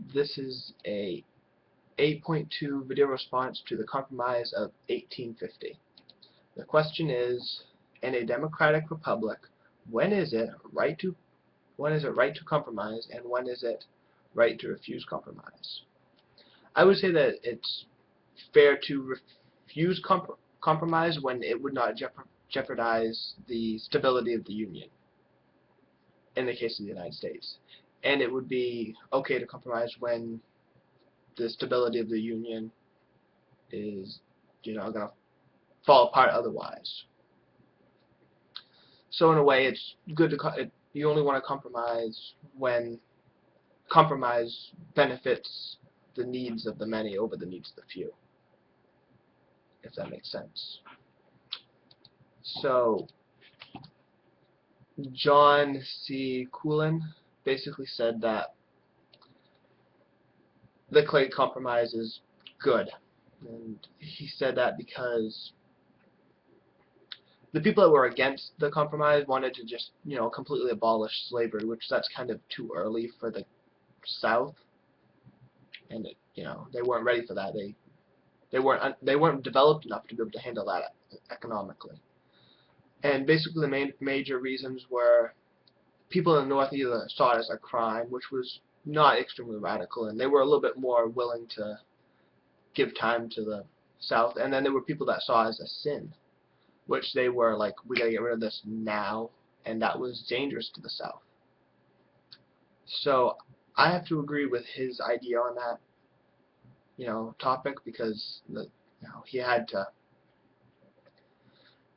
This is a 8.2 video response to the Compromise of 1850. The question is, in a democratic republic, when is it right to compromise, and when is it right to refuse compromise? I would say that it's fair to refuse compromise when it would not jeopardize the stability of the Union, in the case of the United States. And it would be okay to compromise when the stability of the Union is, going to fall apart otherwise. So in a way, it's good to you only want to compromise when compromise benefits the needs of the many over the needs of the few, if that makes sense. So John C. Coolin basically said that the Clay Compromise is good, and he said that because the people that were against the compromise wanted to just, completely abolish slavery, which that's kind of too early for the South, and they weren't ready for that. They weren't developed enough to be able to handle that economically. And basically the major reasons were people in the North either saw it as a crime, which was not extremely radical, and they were a little bit more willing to give time to the South, and then there were people that saw it as a sin, which they were like, we gotta get rid of this now, and that was dangerous to the South. So I have to agree with his idea on that, topic, because he had to.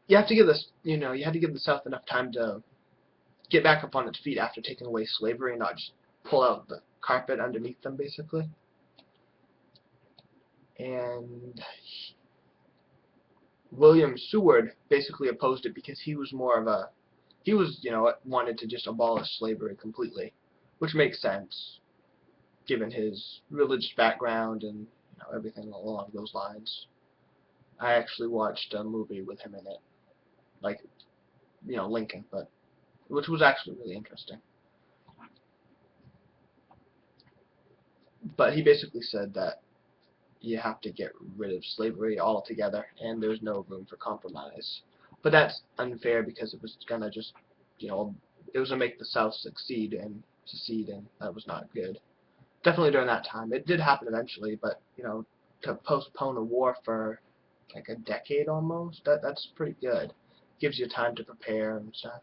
You have to give this, you had to give the South enough time to get back up on its feet after taking away slavery, and not just pull out the carpet underneath them, basically. And William Seward basically opposed it because he was wanted to just abolish slavery completely, which makes sense given his religious background and everything along those lines. I actually watched a movie with him in it, like Lincoln, which was actually really interesting. But he basically said that you have to get rid of slavery altogether, and there's no room for compromise. But that's unfair because it was gonna just, it was gonna make the South secede, and that was not good. Definitely during that time. It did happen eventually, but to postpone a war for like a decade almost, that's pretty good. Gives you time to prepare and stuff.